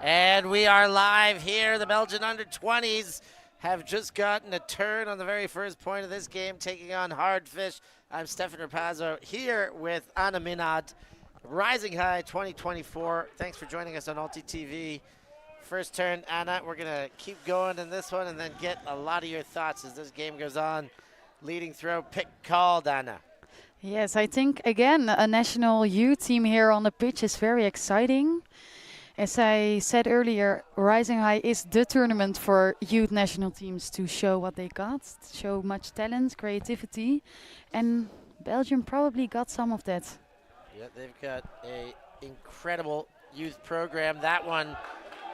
And we are live here. The Belgian under-20s have just gotten a turn on the very first point of this game, taking on Hardfisch. I'm Stefan Rapazzo here with Anna Minad, Rising High 2024. Thanks for joining us on ULTI.TV. First turn, Anna. We're going to keep going in this one and then get a lot of your thoughts as this game goes on. Leading throw, pick called, Anna. Yes, I think, again, a national U team here on the pitch is very exciting. As I said earlier, Rising High is the tournament for youth national teams to show what they got, show much talent, creativity, and Belgium probably got some of that. Yeah, they've got an incredible youth program. That one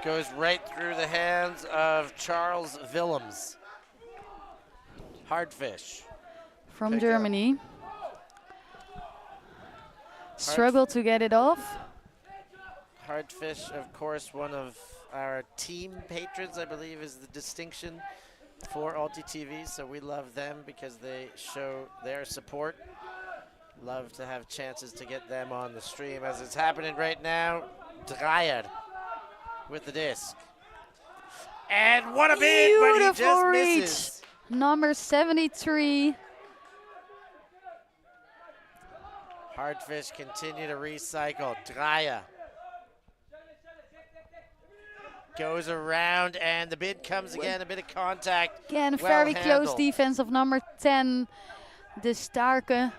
goes right through the hands of Charles Willems. Hardfisch. From Pick Germany. Struggle to get it off. Hardfisch, of course, one of our team patrons, I believe, is the distinction for ULTI.TV. So we love them because they show their support. Love to have chances to get them on the stream as it's happening right now. Dreyer with the disc. And what a bid, but he just misses. Number 73. Hardfisch continue to recycle. Dreyer goes around, and the bid comes again. A bit of contact. Again, well very handled. close defense of number 10, De Starke.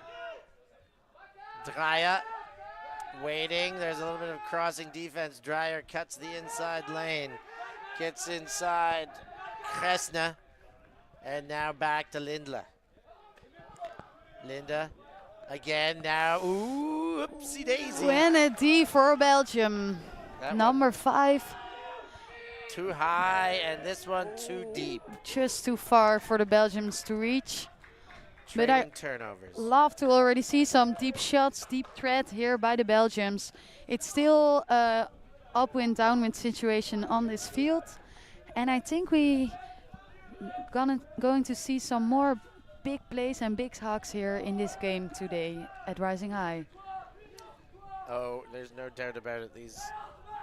Dreyer waiting. There's a little bit of crossing defense. Dreyer cuts the inside lane. Gets inside Kresna. And now back to Lindler. Linda again now. Ooh, oopsie daisy. Kennedy for Belgium. That Number 5. Too high, and this one too deep. Just too far for the Belgians to reach. But I Turnovers. love to already see some deep shots, deep threat here by the Belgians. It's still a upwind, downwind situation on this field. And I think we going to see some more big plays and big hugs here in this game today at Rising High. Oh, there's no doubt about it. These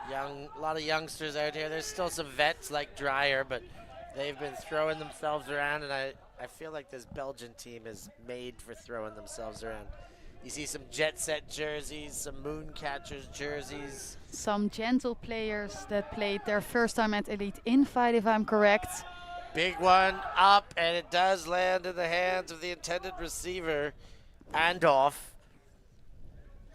a lot of youngsters out here. There's still some vets like Dreyer, but they've been throwing themselves around, and I feel like this Belgian team is made for throwing themselves around. You see some Jet Set jerseys, some Moon Catchers jerseys. Some gentle players that played their first time at Elite Invite, if I'm correct. Big one up, and it does land in the hands of the intended receiver, Andorf.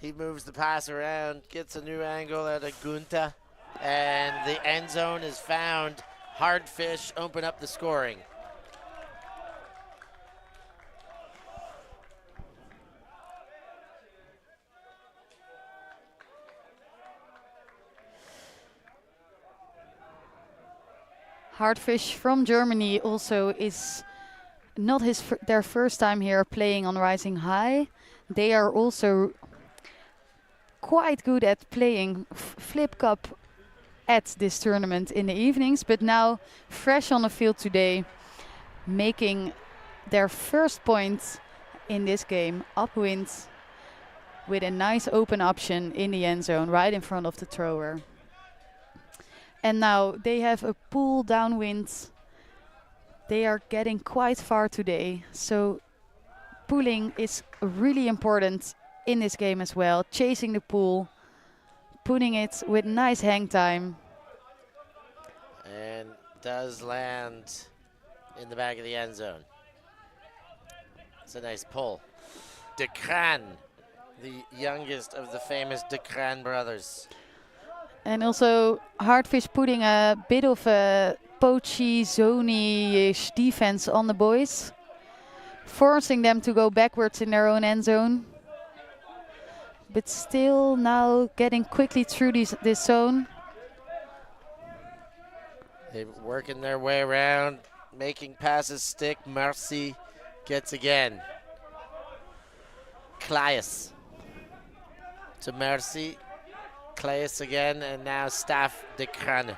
He moves the pass around, gets a new angle at a Gunta, and the end zone is found. Hardfisch open up the scoring. Hardfisch from Germany also is not their first time here playing on Rising High. They are also quite good at playing Flip Cup at this tournament in the evenings, but now fresh on the field today, making their first point in this game, upwind, with a nice open option in the end zone right in front of the thrower. And now they have a pull downwind. They are getting quite far today, so pulling is really important in this game as well. Chasing the pool, putting it with nice hang time. And does land in the back of the end zone. It's a nice pull. De Craan, the youngest of the famous De Craan brothers. And also Hardfisch putting a bit of a poachy, zony-ish defense on the boys, forcing them to go backwards in their own end zone. But still now getting quickly through this zone. They're working their way around, making passes stick. Mercy gets again. Klaes to Mercy. Klaes again, and now Staff de Crane.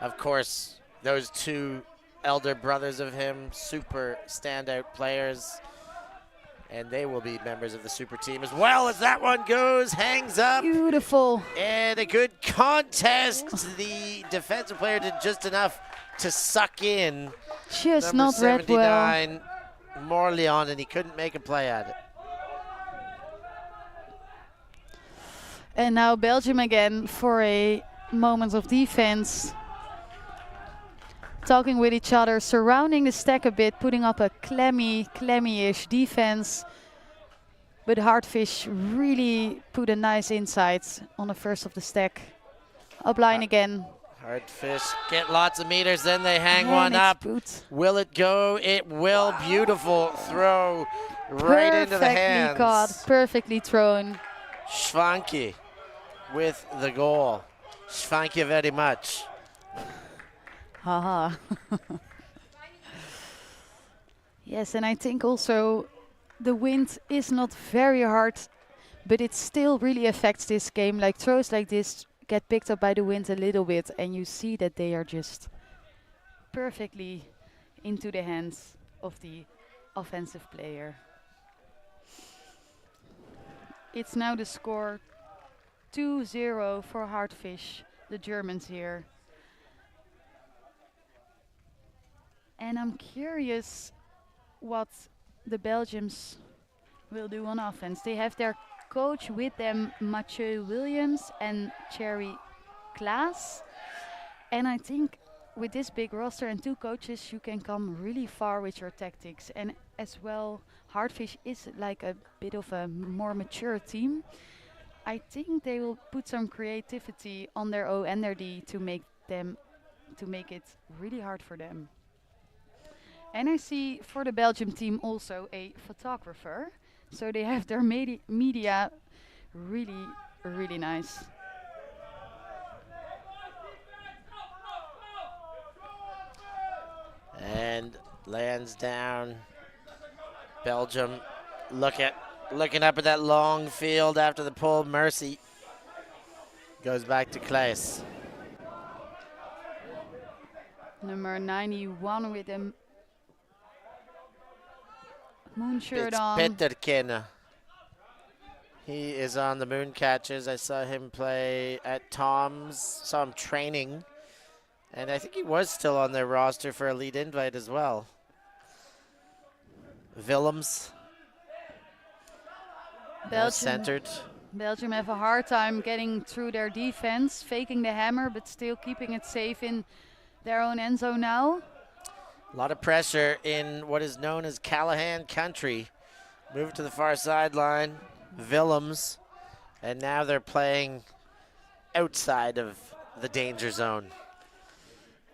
Of course, those two elder brothers of him, super standout players. And they will be members of the super team as well as that one goes, hangs up. Beautiful. And a good contest. The defensive player did just enough to suck in Just number not read well. 79, Morleon, and he couldn't make a play at it. And now Belgium again for a moment of defense. Talking with each other, surrounding the stack a bit, putting up a clammy-ish defense. But Hardfisch really put a nice insight on the first of the stack. Up line again. Hardfisch get lots of meters, then they hang And one it's up. boot. Will it go? It will. Beautiful throw right into the hands. Perfectly caught, perfectly thrown. Schwanke with the goal. Thank you very much. Haha. Yes, and I think also the wind is not very hard, but it still really affects this game. Like throws like this get picked up by the wind a little bit, and you see that they are just perfectly into the hands of the offensive player. It's now the score 2-0 for Hardfisch, the Germans here. And I'm curious what the Belgians will do on offense. They have their coach with them, Mathieu Williams and Thierry Klaas. And I think with this big roster and 2 coaches, you can come really far with your tactics. And as well, Hardfisch is like a bit of a more mature team. I think they will put some creativity on their O and their D to make it really hard for them. And I see for the Belgium team also a photographer. So they have their media really, really nice. And lands down. Belgium looking up at that long field after the pull. Mercy goes back to Klaes. Number 91 with a moon shirt It's on. Petterken. He is on the moon catches. I saw him play at Tom's, saw him training. And I think he was still on their roster for Elite Invite as well. Willems. Centered. Belgium have a hard time getting through their defense, faking the hammer, but still keeping it safe in their own end zone now. A lot of pressure in what is known as Callahan country. Move to the far sideline. Willems. And now they're playing outside of the danger zone.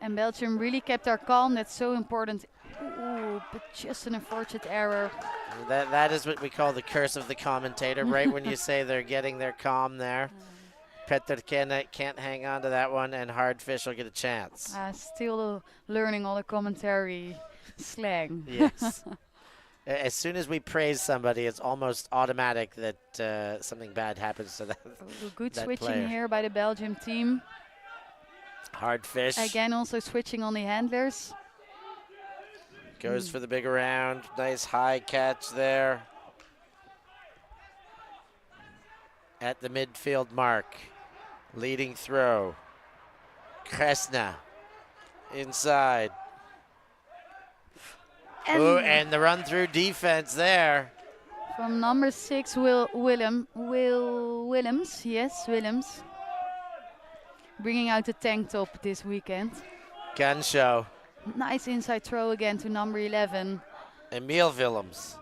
And Belgium really kept their calm. That's so important. Ooh, but just an unfortunate error. That is what we call the curse of the commentator, right? When you say they're getting their calm there. Petterken can't hang on to that one, and Hardfisch will get a chance. Still learning all the commentary slang. Yes. As soon as we praise somebody, it's almost automatic that something bad happens to that. Good that switching player. here by the Belgium team. Hardfisch. Again, also switching on the handlers. Goes for the big around. Nice high catch there. At the midfield mark. Leading throw. Kresna. Inside. And the run through defense there. From number 6, Willems. Yes, Willems. Bringing out the tank top this weekend. Gun show. Nice inside throw again to number 11. Emil Willems.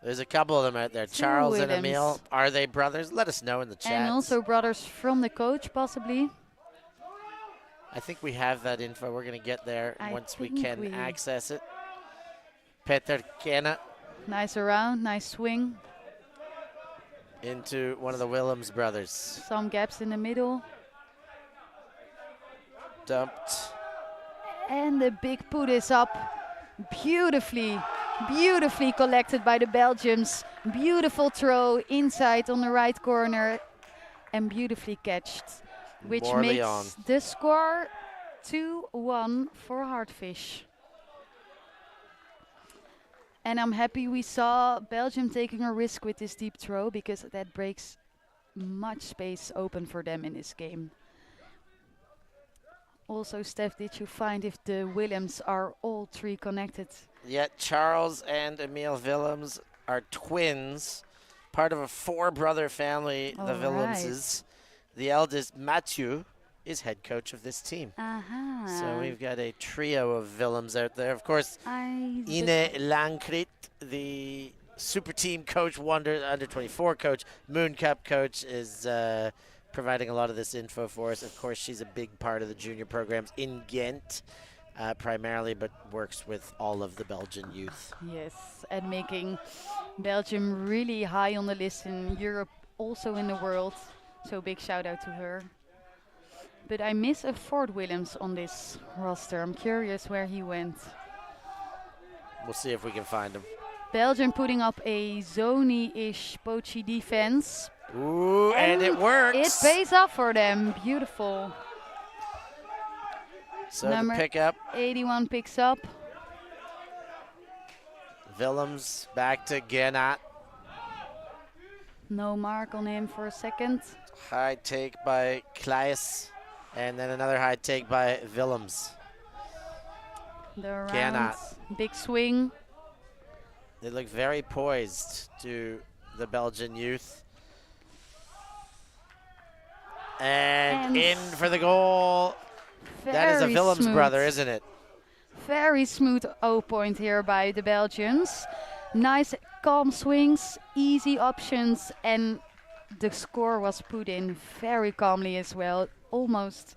There's a couple of them out there. Charles Willems. and Emil. Are they brothers? Let us know in the chat. And also brothers from the coach, possibly. I think we have that info. We're going to get there once we think can access it. Petterken Nice around, nice swing. into one of the Willems brothers. Some gaps in the middle. Dumped. And the big put is up. Beautifully collected by the Belgians. Beautiful throw inside on the right corner. And beautifully catched. Which Morleon. makes the score 2-1 for Hardfisch. And I'm happy we saw Belgium taking a risk with this deep throw because that breaks much space open for them in this game. Also, Steph, did you find if the Willems are all three connected? Yet Charles and Emile Willems are twins, part of a four-brother family, the Willemses. The eldest, Mathieu, is head coach of this team. So we've got a trio of Willems out there. Of course, Ine Lankrit, the super team coach, under 24 coach, Moon Cup coach, is providing a lot of this info for us. Of course, she's a big part of the junior programs in Ghent, primarily, but works with all of the Belgian youth. Yes, and making Belgium really high on the list in Europe, also in the world. So big shout out to her. But I miss a fourth Willems on this roster. I'm curious where he went. We'll see if we can find him. Belgium putting up a zony-ish poachy defense. Ooh, and it works. It pays off for them. Beautiful. So Number the pickup. 81 picks up. Willems back to Gennat. No mark on him for a second. High take by Klaes. And then another high take by Willems. The Gennat. round, big swing. They look very poised to the Belgian youth. And in for the goal. That is a Willems brother, isn't it? Very smooth O point here by the Belgians. Nice calm swings, easy options, and the score was put in very calmly as well, almost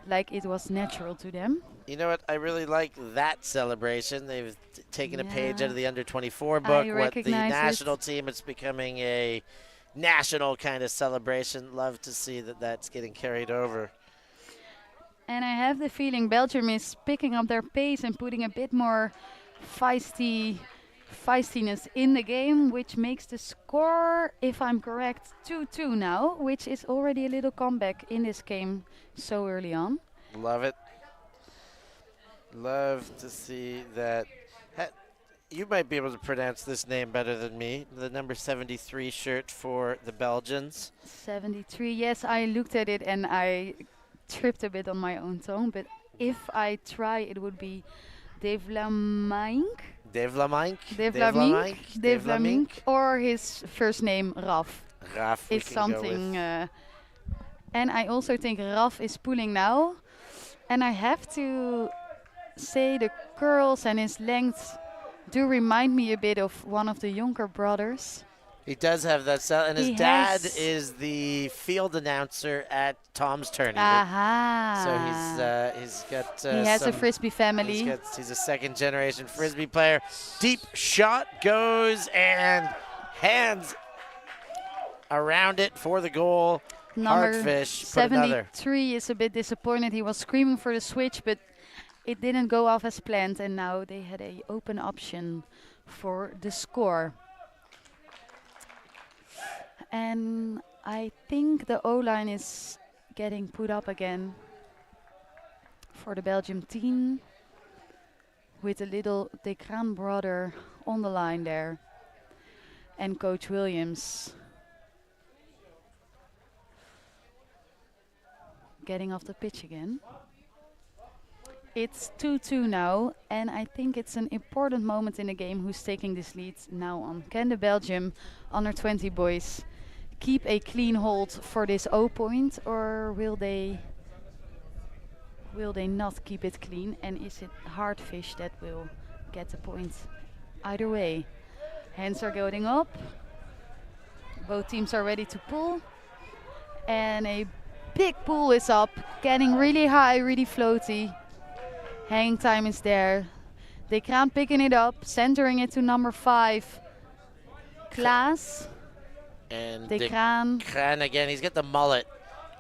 like it was natural to them. You know what? I really like that celebration. They've taken a page out of the under-24 book. What the national team, it's becoming a national kind of celebration. Love to see that that's getting carried over. And I have the feeling Belgium is picking up their pace and putting a bit more feistiness in the game, which makes the score, if I'm correct, 2-2 now, which is already a little comeback in this game so early on. Love it. Love to see that. You might be able to pronounce this name better than me. The number 73 shirt for the Belgians. 73, yes, I looked at it and I tripped a bit on my own tongue, but if I try, it would be Devlamink. Devlamink, or his first name Raf. Raf is something. And I also think Raf is pulling now, and I have to say the curls and his length do remind me a bit of one of the younger brothers. He does have that style, and his dad is the field announcer at Tom's tournament. So he's got. He has a Frisbee family. He's a second-generation Frisbee player. Deep shot goes and hands around it for the goal. Hardfisch put another. 73 is a bit disappointed. He was screaming for the switch, but it didn't go off as planned, and now they had an open option for the score. And I think the O-line is getting put up again for the Belgium team with a little De Kraan brother on the line there and Coach Williams getting off the pitch again. It's 2-2 now, and I think it's an important moment in the game who's taking this lead now on. Can the Belgium under-20 boys keep a clean hold for this O point, or will they not keep it clean? And is it Hardfisch that will get the point? Either way, hands are going up. Both teams are ready to pull, and a big pull is up, getting really high, really floaty. Hanging time is there. De Kraan picking it up, centering it to number 5, Klaas. And De Kraan again, he's got the mullet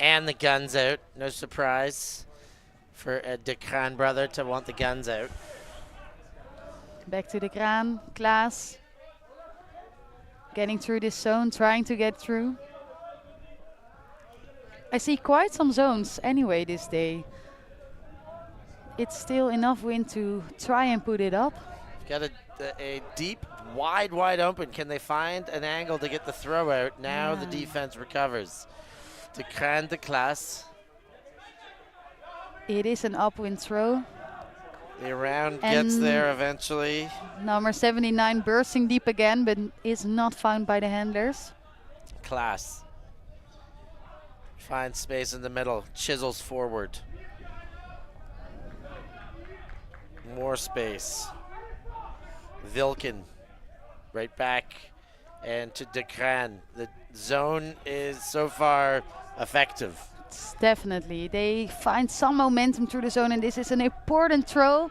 and the guns out. No surprise for a De Kraan brother to want the guns out. Back to De Kraan, Klaas. Getting through this zone, trying to get through. I see quite some zones anyway this day. It's still enough wind to try and put it up. Got a deep, wide open. Can they find an angle to get the throw out? Now the defense recovers. De Craan de Klaas. It is an upwind throw. The around gets there eventually. Number 79 bursting deep again, but is not found by the handlers. Klaas. Finds space in the middle. Chisels forward. More space. Vilken right back and to De Craan. The zone is so far effective. Definitely. They find some momentum through the zone, and this is an important throw.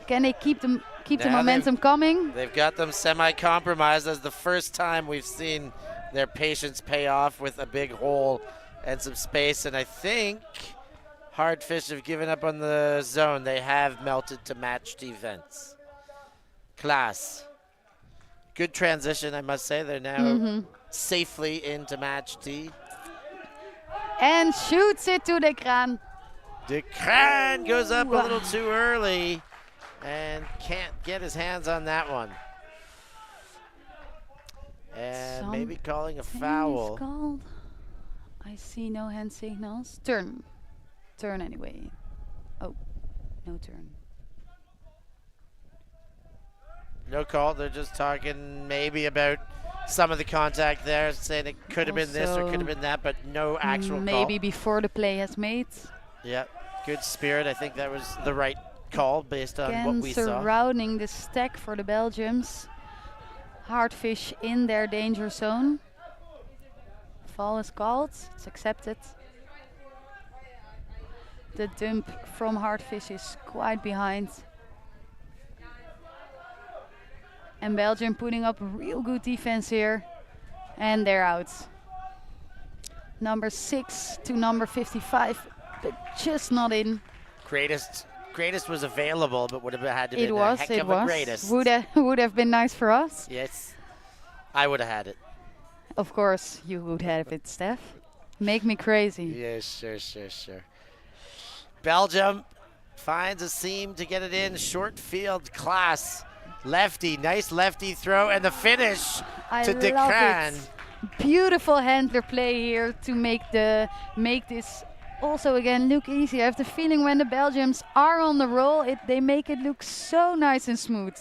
Can they keep the momentum coming? They've got them semi-compromised. As the first time we've seen their patience pay off with a big hole and some space, and I think Hardfisch have given up on the zone. They have melted to match defense. Klaas. Good transition, I must say. They're now safely into match D. And shoots it to De Craan. De Craan goes up a little too early and can't get his hands on that one. And maybe calling a foul. Called. I see no hand signals. Turn. Turn anyway. Oh, no turn. No call. They're just talking maybe about some of the contact there, saying it could have been this or could have been that, but no actual call. Maybe before the play has made. Yeah, good spirit. I think that was the right call based on what we saw. Surrounding the stack for the Belgians. Hardfisch in their danger zone. Foul is called. It's accepted. The dump from Hardfisch is quite behind. And Belgium putting up real good defense here. And they're out. Number 6 to number 55, but just not in. Greatest was available, but would have had to be a heck of a greatest. Would have been nice for us. Yes, I would have had it. Of course, you would have it, Steph. Make me crazy. Yes, sure. Belgium finds a seam to get it in. Short field, Klaas. Lefty, nice lefty throw, and the finish to De Craan. Beautiful handler play here to make this also again look easy. I have the feeling when the Belgians are on the roll, they make it look so nice and smooth.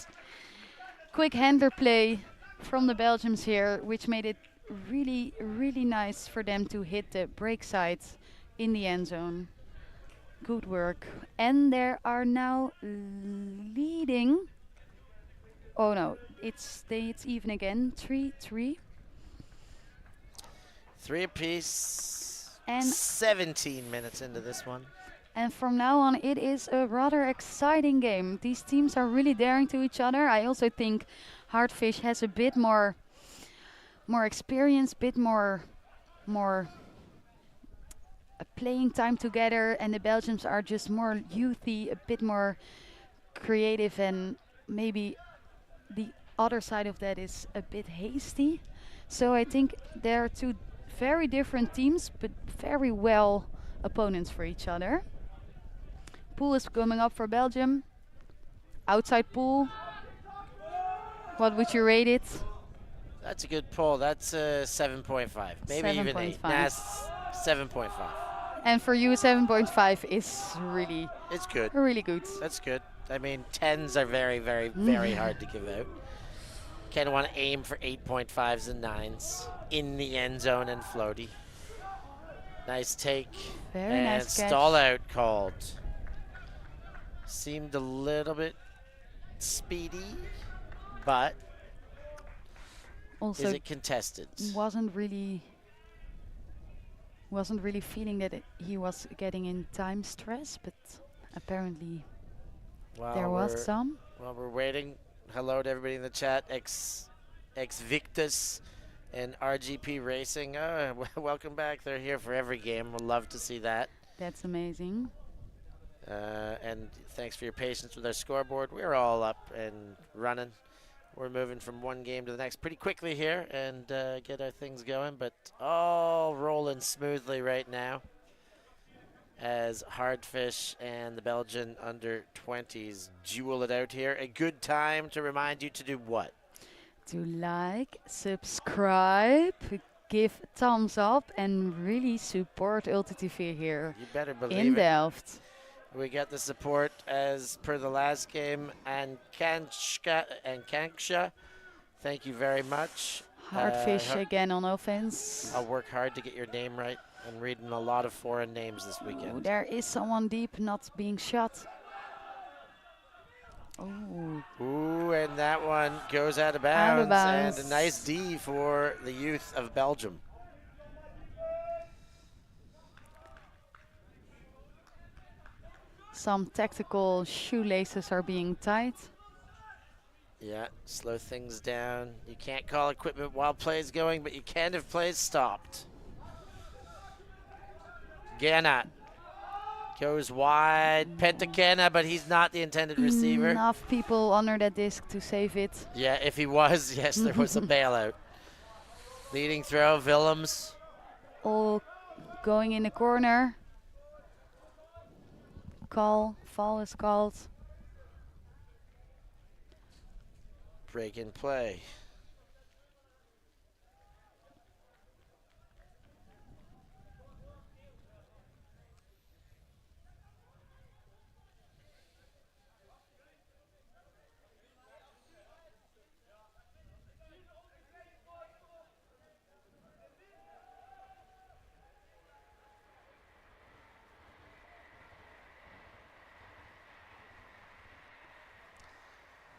Quick handler play from the Belgians here, which made it really, really nice for them to hit the break side in the end zone. Good work. And they are now leading. Oh no, it's even again. 3-3. 3 apiece. And 17 minutes into this one. And from now on, it is a rather exciting game. These teams are really daring to each other. I also think Hardfisch has a bit more experience, bit more playing time together, and the Belgians are just more youthy, a bit more creative, and maybe the other side of that is a bit hasty. So I think they're two very different teams, but very well opponents for each other. Pool is coming up for Belgium. Outside pool. What would you rate it? That's a good pull. That's 7.5. Maybe even 8. That's 7.5. And for you, 7.5 is really... It's good. Really good. That's good. I mean, 10s are very, very, very hard to give out. Kind of want to aim for 8.5s and 9s in the end zone and floaty. Nice take. Very nice catch. Stall out called. Seemed a little bit speedy, but also is it contested? Wasn't really feeling that he was getting in time stress, but apparently there was some. While we're waiting, hello to everybody in the chat. Ex Victus and RGP Racing. Welcome back. They're here for every game. We'll love to see that. That's amazing. And thanks for your patience with our scoreboard. We're all up and running. We're moving from one game to the next pretty quickly here and get our things going, but all rolling smoothly right now. as Hardfisch and the Belgian under-20s duel it out here. A good time to remind you to do what? To like, subscribe, give a thumbs up, and really support ULTI.TV here You better believe in it. Delft. We get the support as per the last game, and Kanksha. Thank you very much. Hardfish again on offense. I'll work hard to get your name right. I'm reading a lot of foreign names this Ooh, weekend. there is someone deep not being shot. Oh. Ooh, and that one goes out of bounds. Out of bounds. And a nice D for the youth of Belgium. Some tactical shoelaces are being tied. Yeah, slow things down. You can't call equipment while play's going, but you can if play's stopped. Gannat goes wide. Pentakena, but he's not the intended receiver. Enough people under that disc to save it. Yeah, if he was, yes, there was a bailout. Leading throw, Willems. All going in the corner. Fall is called. Break in play.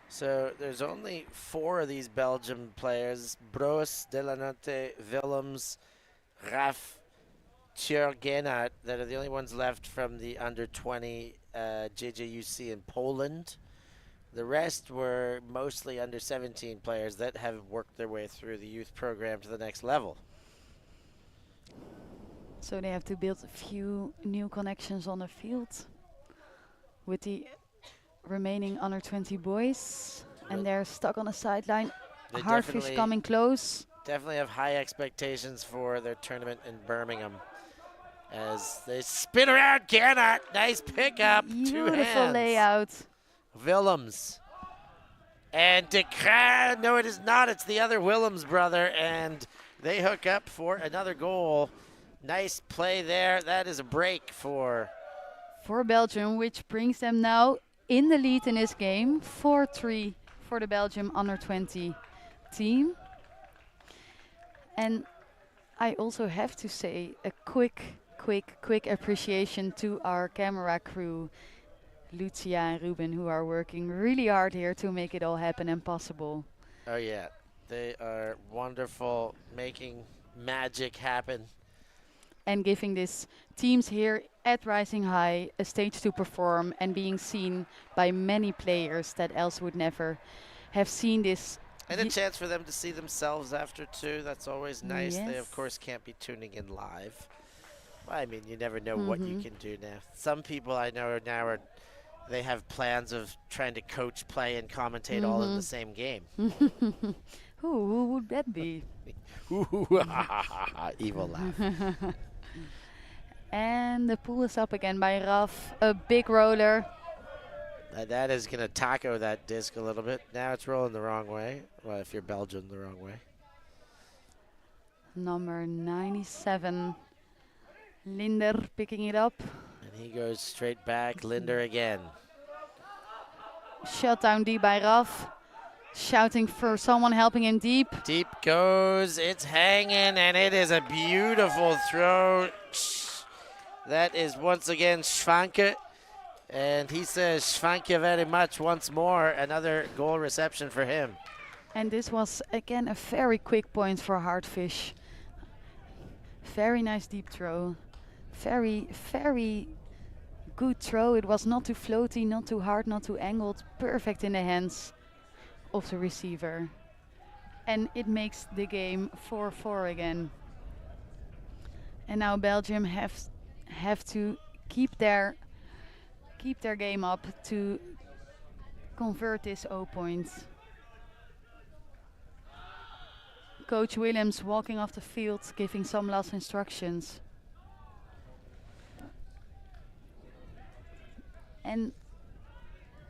So there's only 4 of these Belgian players: Broos, Delanante, Willems, Raf, Tjurgenat, that are the only ones left from the under-20 JJUC in Poland. The rest were mostly under-17 players that have worked their way through the youth program to the next level. So they have to build a few new connections on the field with the remaining under 20 boys, and they're stuck on the sideline. They Hardfish coming close. Definitely have high expectations for their tournament in Birmingham as they spin around. Gannat, nice pickup. 2 hands. Beautiful layout. Willems and De Craan. No, it is not. It's the other Willems brother, and they hook up for another goal. Nice play there. That is a break for Belgium, which brings them now in the lead in this game. 4-3 for the Belgium under 20 team. And I also have to say a quick appreciation to our camera crew, Lucia and Ruben, who are working really hard here to make it all happen and possible. Oh yeah, they are wonderful, making magic happen. And giving these teams here at Rising High a stage to perform and being seen by many players that else would never have seen this. And a chance for them to see themselves after too. That's always nice. Yes. They of course can't be tuning in live. Well, I mean, you never know what you can do now. Some people I know now they have plans of trying to coach, play, and commentate all in the same game. Who would that be? Evil laugh. And the pull is up again by Raf. A big roller. That is going to taco that disc a little bit. Now it's rolling the wrong way. Well, if you're Belgian, the wrong way. Number 97. Linder picking it up. And he goes straight back. Linder again. Shut down deep by Raf. Shouting for someone helping him deep. Deep goes. It's hanging, and it is a beautiful throw. That is once again Schwanke. And he says Schwanke very much once more. Another goal reception for him. And this was again a very quick point for Hardfisch. Very nice deep throw. Very good throw. It was not too floaty, not too hard, not too angled. Perfect in the hands of the receiver. And it makes the game 4-4 again. And now Belgium have to keep their game up to convert this 0 point. Coach Willems walking off the field, giving some last instructions. And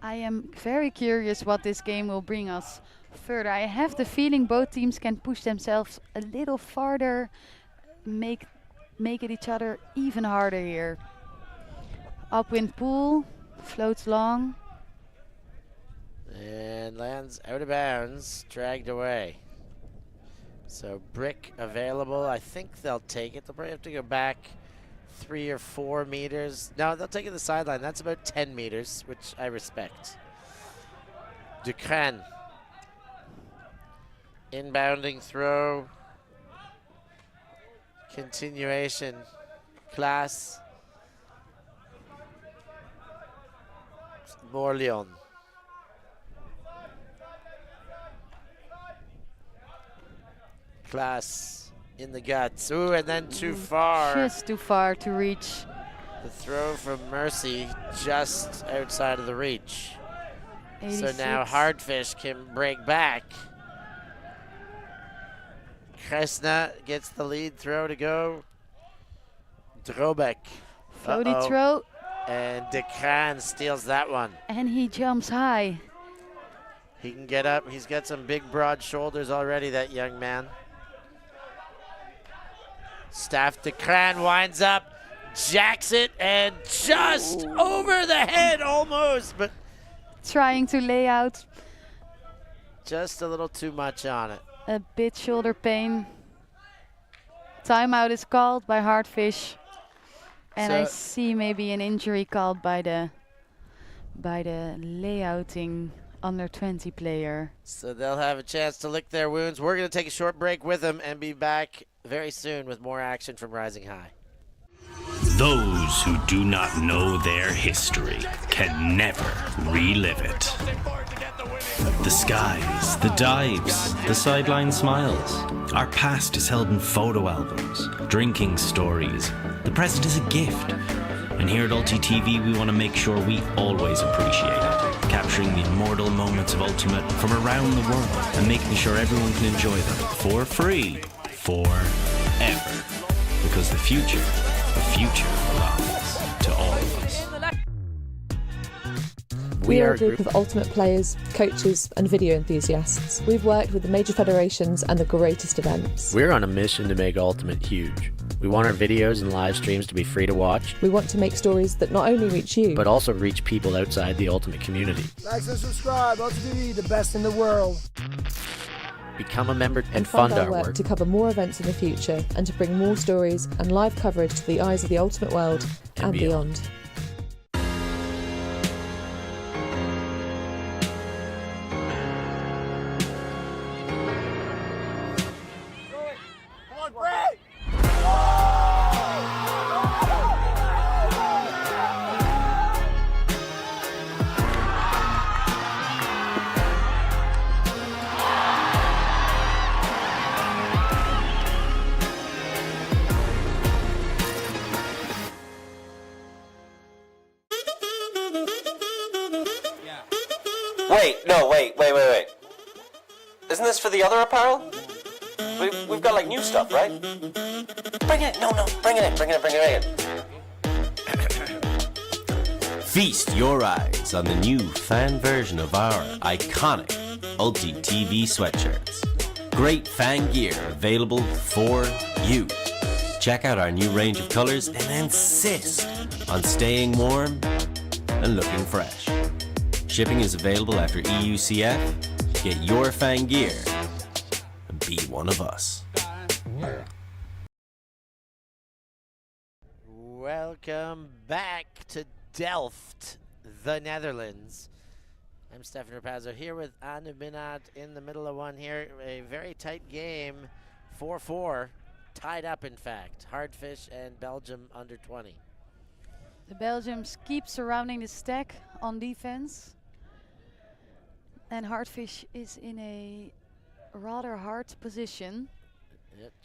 I am very curious what this game will bring us further. I have the feeling both teams can push themselves a little farther, make it each other even harder here. Upwind pool, floats long. And lands out of bounds, dragged away. So brick available. I think they'll take it. They'll probably have to go back 3 or 4 meters. No, they'll take it to the sideline. That's about 10 meters, which I respect. Ducran. Inbounding throw. Continuation. Class. Morleon. Class in the guts. Ooh, and then too far. Just too far to reach. The throw from Mercy just outside of the reach. 86. So now Hardfisch can break back. Kresna gets the lead throw to go. Drobek. Floaty throw. And Dekran steals that one. And he jumps high. He can get up. He's got some big, broad shoulders already, that young man. Staff Dekran winds up, jacks it, and just over the head almost, but trying to lay out. Just a little too much on it. A bit shoulder pain. Timeout is called by Hardfisch. And I see maybe an injury called by the layouting under 20 player. So they'll have a chance to lick their wounds. We're going to take a short break with them and be back very soon with more action from Rising High. Those who do not know their history can never relive it. The skies, the dives, the sideline smiles. Our past is held in photo albums, drinking stories. The present is a gift. And here at ULTI.TV, we want to make sure we always appreciate it, capturing the immortal moments of Ultimate from around the world and making sure everyone can enjoy them for free, forever. Because the future belongs to all of us. We are a group of Ultimate players, coaches and video enthusiasts. We've worked with the major federations and the greatest events. We're on a mission to make Ultimate huge. We want our videos and live streams to be free to watch. We want to make stories that not only reach you, but also reach people outside the Ultimate community. Like and subscribe, ULTI.TV, the best in the world. Become a member and fund our work to cover more events in the future and to bring more stories and live coverage to the eyes of the Ultimate world and beyond. Wait. Isn't this for the other apparel? We've got like new stuff, right? Bring it in. Feast your eyes on the new fan version of our iconic ULTI.TV sweatshirts. Great fan gear available for you. Check out our new range of colors and insist on staying warm and looking fresh. Shipping is available after EUCF. Get your fan gear and be one of us. Welcome back to Delft, the Netherlands. I'm Stefan Rapazzo here with Anne Minad in the middle of one here. A very tight game, 4-4, tied up in fact. Hardfisch and Belgium under 20. The Belgians keep surrounding the stack on defense. And Hardfisch is in a rather hard position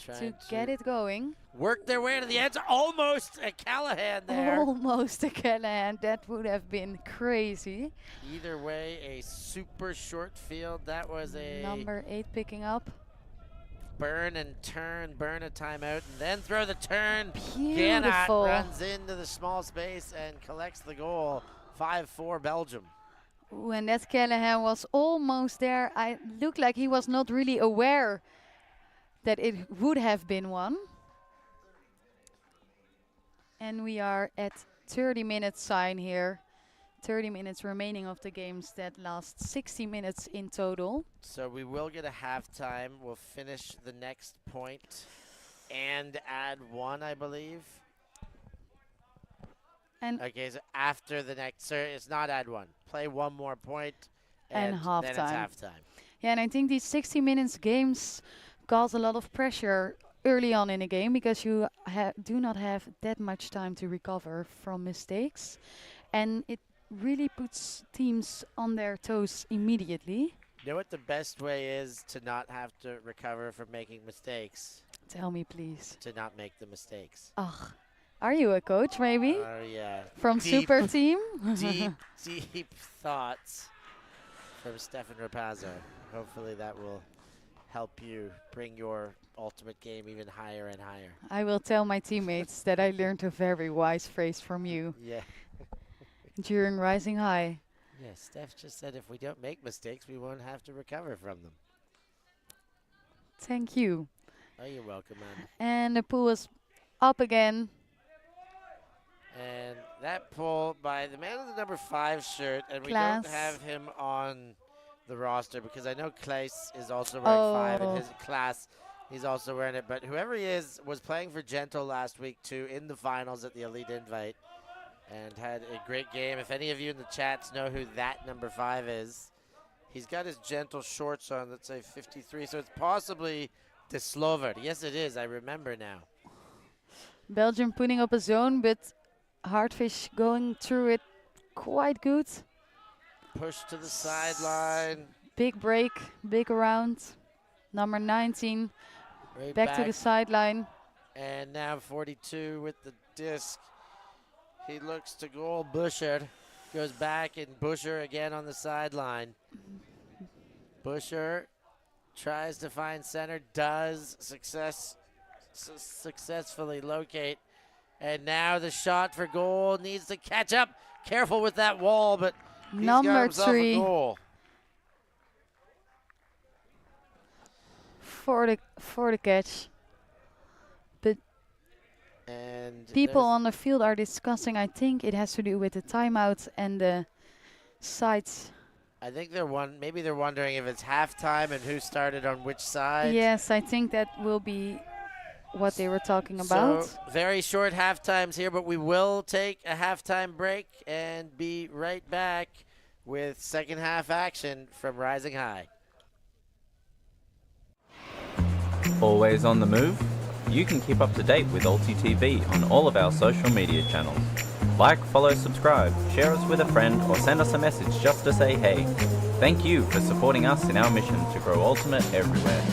to get it going. Work their way to the edge. Almost a Callahan there. Almost a Callahan. That would have been crazy. Either way, a super short field. That was a number 8 picking up. Burn and turn, burn a timeout, and then throw the turn. Beautiful. Gannat runs into the small space and collects the goal. 5-4 Belgium. When that Callahan was almost there, I looked like he was not really aware that it would have been one. And we are at 30 minutes sign here. 30 minutes remaining of the games that last 60 minutes in total. So we will get a halftime. We'll finish the next point and add one, I believe. And okay, so after the next, sir, it's not add one. Play one more point and then it's halftime. Yeah, and I think these 60 minutes games cause a lot of pressure early on in the game because you do not have that much time to recover from mistakes. And it really puts teams on their toes immediately. You know what the best way is to not have to recover from making mistakes? Tell me, please. To not make the mistakes. Ugh. Are you a coach, maybe? Yeah. From Super Team? deep thoughts from Stefan Rapazzo. Hopefully that will help you bring your ultimate game even higher and higher. I will tell my teammates that I learned a very wise phrase from you. Yeah. During Rising High. Yeah, Steph just said if we don't make mistakes, we won't have to recover from them. Thank you. Oh, you're welcome, man. And the pool is up again. And that pull by the man in the number 5 shirt, and we Klaas. don't have him on the roster because I know Klaas is also wearing 5 in his class. He's also wearing it, but whoever he is was playing for Gento last week too in the finals at the Elite Invite and had a great game. If any of you in the chats know who that number 5 is, he's got his Gento shorts on that say 53, so it's possibly the Slovert. Yes, it is. I remember now. Belgium putting up a zone, but Hardfisch going through it quite good. Push to the sideline. Big break, big around. Number 19, Right back to the sideline. And now 42 with the disc. He looks to goal. Busher goes back, and Busher again on the sideline. Busher tries to find center, does successfully locate. And now the shot for goal needs to catch up. Careful with that wall, but he's got Number himself 3 a goal. for the catch. But and people on the field are discussing. I think it has to do with the timeout and the sides. I think maybe they're wondering if it's halftime and who started on which side. Yes, I think that will be what they were talking about. So very short half times here, but we will take a halftime break and be right back with second half action from Rising High. Always on the move? You can keep up to date with ULTI.TV on all of our social media channels. Like, follow, subscribe, share us with a friend, or send us a message just to say hey. Thank you for supporting us in our mission to grow Ultimate everywhere.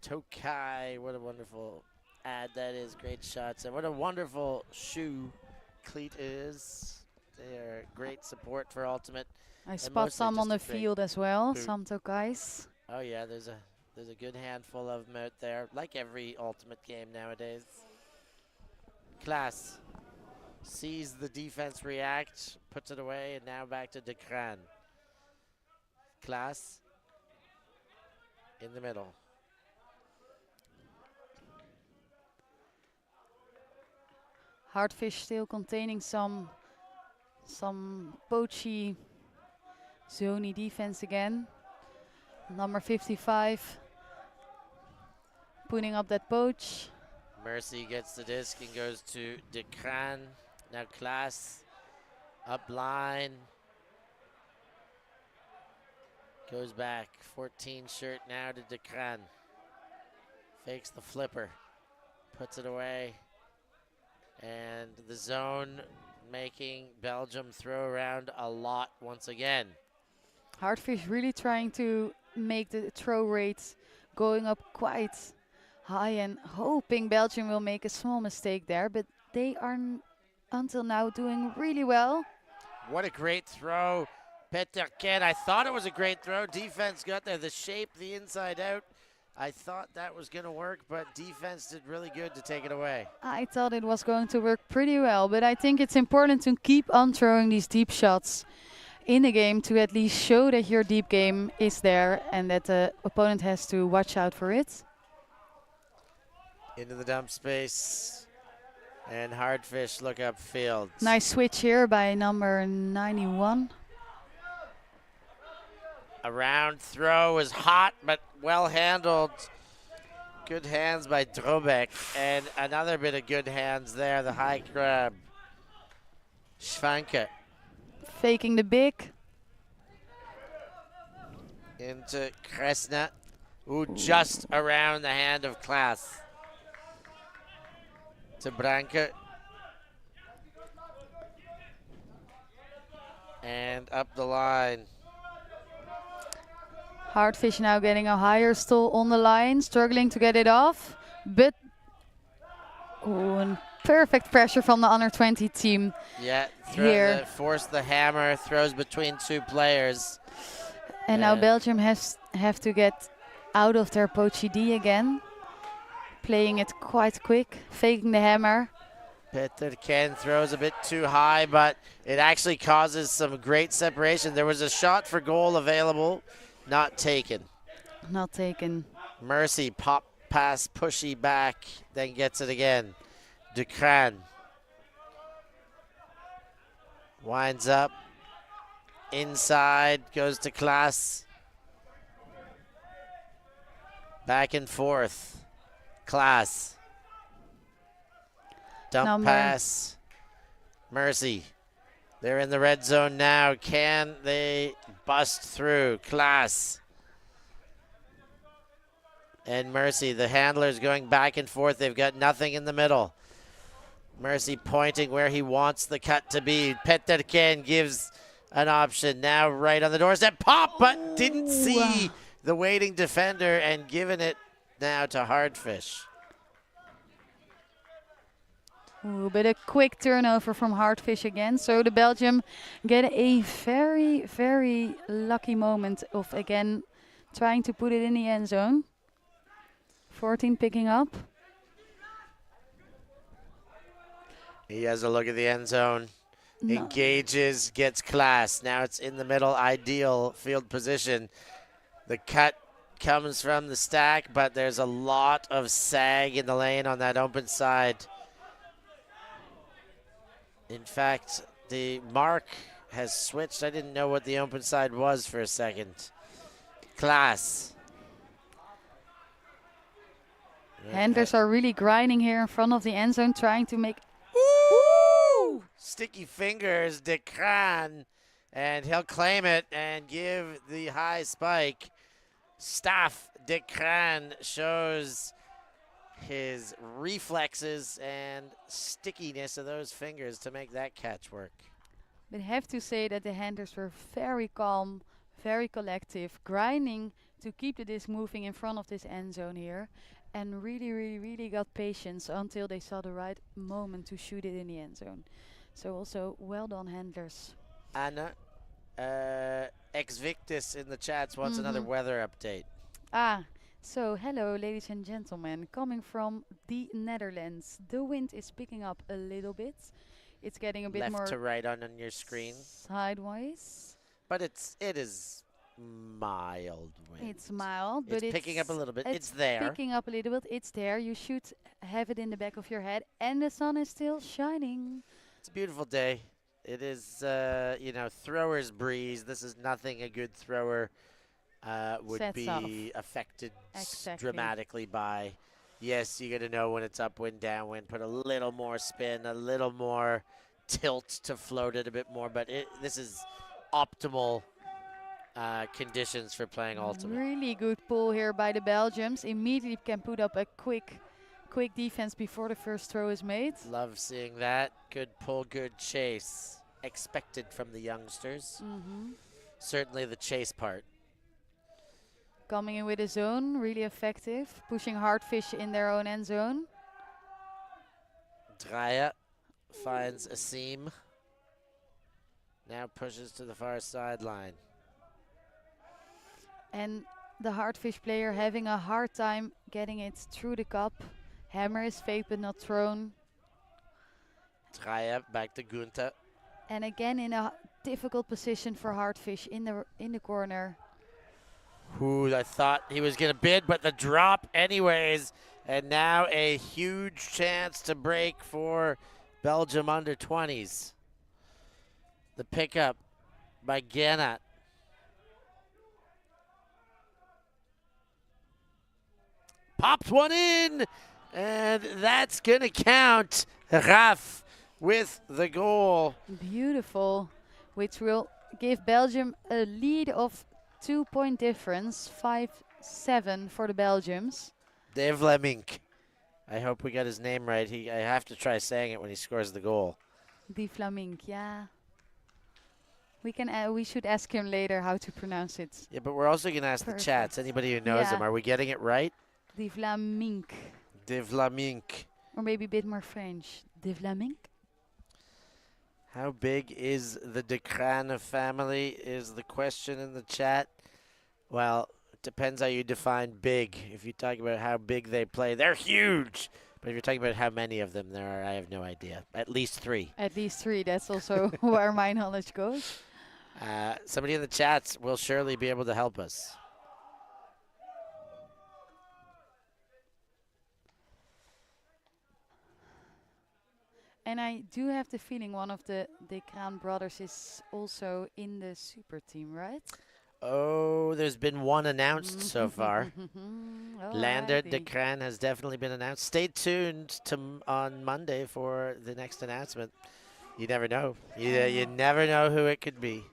Tokai, what a wonderful ad that is. Great shots. And what a wonderful shoe cleat is. They are great support for Ultimate. I spot some on the field as well, boot. some Tokais. Oh yeah, there's a good handful of them out there, like every Ultimate game nowadays. Klaas sees the defense react, puts it away, and now back to De Craan. Klaas in the middle. Hardfisch still containing some poachy zony defense again. Number 55 putting up that poach. Mercy gets the disc and goes to De Craan. Now Klaas up line. Goes back, 14 shirt now to Decran. Fakes the flipper, puts it away. And the zone making Belgium throw around a lot once again. Hardfisch really trying to make the throw rate going up quite high and hoping Belgium will make a small mistake there, but they are until now doing really well. What a great throw. Peter Ken, I thought it was a great throw. Defense got there, the shape, the inside out. I thought that was going to work, but defense did really good to take it away. I thought it was going to work pretty well, but I think it's important to keep on throwing these deep shots in the game to at least show that your deep game is there and that the opponent has to watch out for it. Into the dump space, and Hardfisch look upfield. Nice switch here by number 91. A round throw is hot, but well handled. Good hands by Drobeck, and another bit of good hands there, the high grab. Schwanke. Faking the big. Into Kresna, who just around the hand of Klaas. To Branke. And up the line. Hardfisch now getting a higher stall on the line, struggling to get it off, but and perfect pressure from the under 20 team. Yeah, here. Force the hammer, throws between two players. And now Belgium have to get out of their poachy D again. Playing it quite quick, faking the hammer. Peter Ken throws a bit too high, but it actually causes some great separation. There was a shot for goal available, not taken. Not taken. Mercy, pop pass, pushy back, then gets it again. Ducran winds up. Inside, goes to Klaas. Back and forth. Klaas. Dump pass. Mercy. They're in the red zone now. Can they bust through? Klaas. And Mercy, the handlers going back and forth. They've got nothing in the middle. Mercy pointing where he wants the cut to be. Peter Ken gives an option now right on the doorstep. Pop, but didn't see the waiting defender and giving it now to Hardfisch. Ooh, but a quick turnover from Hardfisch again. So the Belgium get a very, very lucky moment of again trying to put it in the end zone. 14 picking up. He has a look at the end zone. Engages, gets Klaas. Now it's in the middle, ideal field position. The cut comes from the stack, but there's a lot of sag in the lane on that open side. In fact, the mark has switched. I didn't know what the open side was for a second. Klaas. Handlers are really grinding here in front of the end zone, trying to make... Ooh! Sticky fingers, Decran, and he'll claim it and give the high spike. Staff Decran shows his reflexes and stickiness of those fingers to make that catch work. But I have to say that the handlers were very calm, very collective, grinding to keep the disc moving in front of this end zone here. And really, really, really got patience until they saw the right moment to shoot it in the end zone. So also, well done, handlers. Anna, ex-Victus in the chats wants another weather update. So hello, ladies and gentlemen. Coming from the Netherlands, the wind is picking up a little bit. It's getting a bit more left to right on your screen. Sideways. But it is mild wind. It's mild, but it's picking up a little bit. It's there. Picking up a little bit. It's there. You should have it in the back of your head, and the sun is still shining. It's a beautiful day. It is, thrower's breeze. This is nothing a good thrower would Sets be off. affected Exactly. dramatically by. Yes, you got to know when it's upwind, downwind. Put a little more spin, a little more tilt to float it a bit more. But this is optimal conditions for playing ultimate. Really good pull here by the Belgians. Immediately can put up a quick defense before the first throw is made. Love seeing that. Good pull, good chase. Expected from the youngsters. Certainly the chase part. Coming in with a zone, really effective. Pushing Hardfisch in their own end zone. Dreyer finds a seam. Now pushes to the far sideline. And the Hardfisch player having a hard time getting it through the cup. Hammer is fake but not thrown. Dreyer back to Gunther. And again in a difficult position for Hardfisch in the corner. Who I thought he was going to bid, but the drop anyways. And now a huge chance to break for Belgium under 20s. The pickup by Gannat. Pops one in, and that's going to count. Raf with the goal. Beautiful, which will give Belgium a lead of 2-point difference, 5-7 for the Belgians. Dave Lemink. I hope we got his name right. I have to try saying it when he scores the goal. Die Vlamink, yeah. We should ask him later how to pronounce it. Yeah, but we're also going to ask the chats. Anybody who knows him, are we getting it right? Die Vlamink. De Vlamink. Or maybe a bit more French. De Vlamink. How big is the De Crane family is the question in the chat. Well, it depends how you define big. If you talk about how big they play, they're huge. But if you're talking about how many of them there are, I have no idea. At least 3. At least 3. That's also where my knowledge goes. Somebody in the chats will surely be able to help us. And I do have the feeling one of the De Crane brothers is also in the super team, right? Oh, there's been one announced so far. Lander De Alrighty. Crane has definitely been announced. Stay tuned on Monday for the next announcement. You never know. You never know who it could be.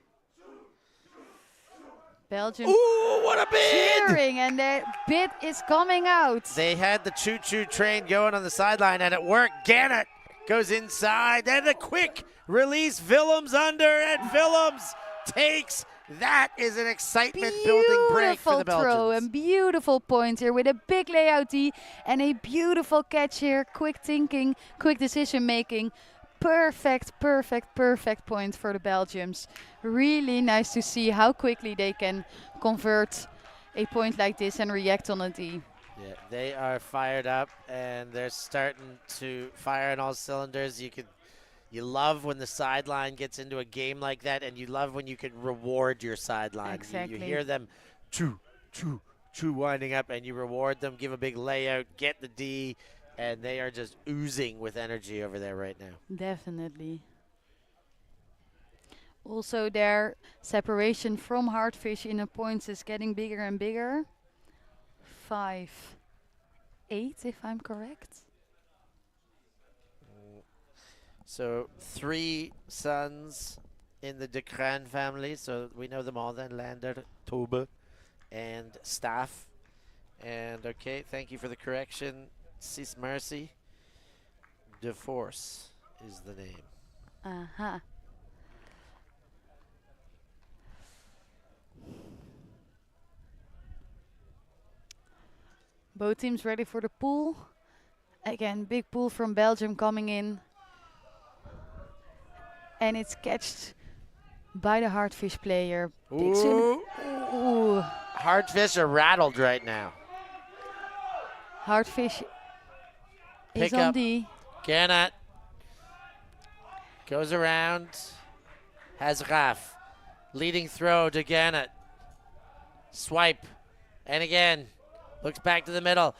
Belgium Ooh, what a bid! cheering, and their bid is coming out. They had the choo-choo train going on the sideline, and it worked. Gannett goes inside, and a quick release. Willems under, and Willems takes. That is an excitement-building break for the Belgians. Throw and beautiful point here with a big layout D and a beautiful catch here. Quick thinking, quick decision making. Perfect point for the Belgians. Really nice to see how quickly they can convert a point like this and react on a D. Yeah, they are fired up, and they're starting to fire on all cylinders. You love when the sideline gets into a game like that, and you love when you can reward your sideline. Exactly. You hear them choo, winding up, and you reward them, give a big layout, get the D, and they are just oozing with energy over there right now. Definitely. Also their separation from Hardfisch in the points is getting bigger and bigger. 5-8 if I'm correct. So 3 sons in the De Crane family. So we know them all then. Lander, Tobe, and Staff. And okay, thank you for the correction. Sis Mercy. De Force is the name. Uh-huh. Both teams ready for the pool. Again, big pool from Belgium coming in. And it's catched by the Hardfisch player. Ooh. Ooh. Hardfish are rattled right now. Hardfisch Pick is on up. D. Gannett goes around. Has Raf. Leading throw to Gannett. Swipe. And again. Looks back to the middle.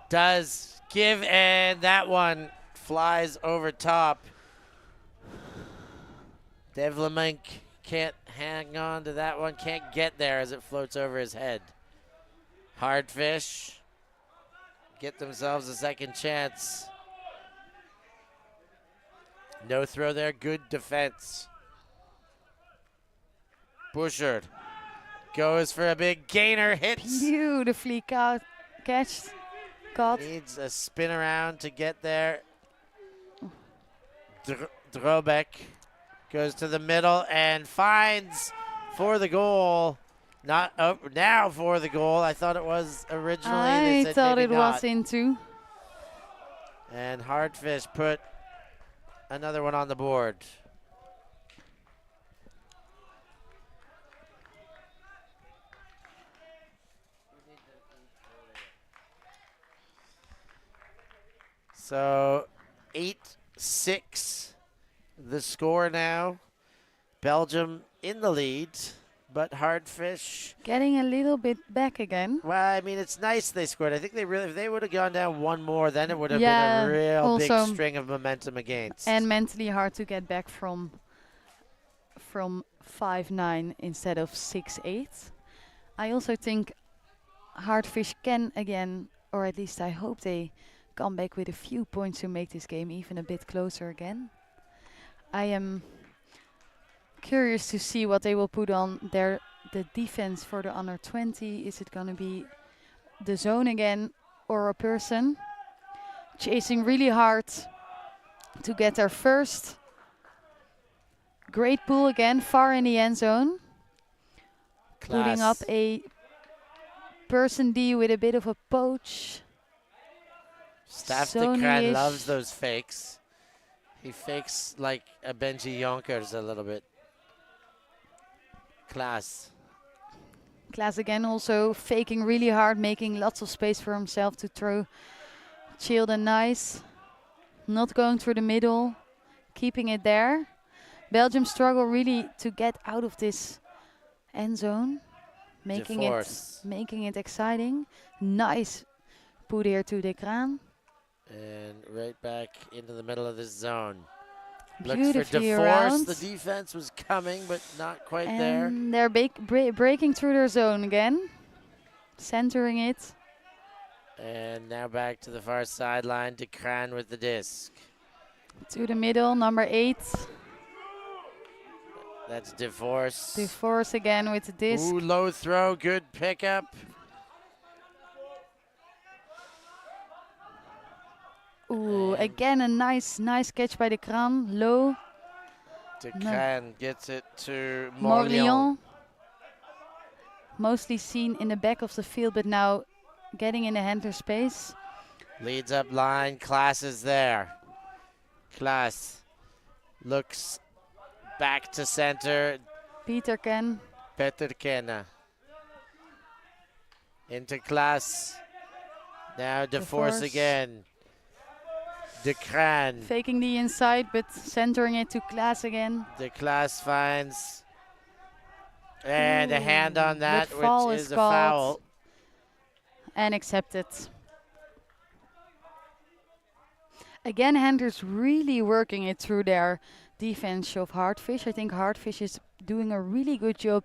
Does give, and that one flies over top. Devlamink can't hang on to that one. Can't get there as it floats over his head. Hardfisch get themselves a second chance. No throw there. Good defense. Bouchard goes for a big gainer, hits. Beautifully catched. Caught. Needs a spin around to get there. Drobeck goes to the middle and finds for the goal. Not now for the goal. I thought it was originally. I thought it was into. And Hardfisch put another one on the board. So 8-6 the score now. Belgium in the lead, but Hardfisch Getting a little bit back again. well, I mean, it's nice they scored. I think they really, if they would have gone down one more, then it would have Yeah, been a real big also string of momentum against. And mentally hard to get back from 5-9 instead of 6-8. I also think Hardfisch can again, or at least I hope they come back with a few points to make this game even a bit closer again. I am curious to see what they will put on the defense for the under 20. Is it going to be the zone again or a person? Chasing really hard to get their first. Great pull again, far in the end zone. Putting up a person D with a bit of a poach. Staff de Kran loves those fakes. He fakes like a Benji Yonkers a little bit. Klaas again also faking really hard, making lots of space for himself to throw. Chilled and nice. Not going through the middle. Keeping it there. Belgium struggle really to get out of this end zone. Making it exciting. Nice put here to De Kraan. And right back into the middle of this zone. Looks for Beautifully DeForce. around. The defense was coming, but not quite And they're breaking through their zone again. Centering it. And now back to the far sideline. De Kraan with the disc. To the middle, number 8. That's DeForce. DeForce again with the disc. Ooh, low throw, good pickup. Ooh, again a nice catch by De Kraan. Low. De Kraan gets it to Morlion. Morlion. Mostly seen in the back of the field, but now getting in the handler space. Leads up line. Klaas is there. Klaas looks back to center. Peterken. Peterken. Into Klaas. Now DeForce again. De Kraan. Faking the inside, but centering it to Klaas again. De Klaas finds. And a hand on that, which is a called foul. And accepted. Again, handlers really working it through their defense of Hardfisch. I think Hardfisch is doing a really good job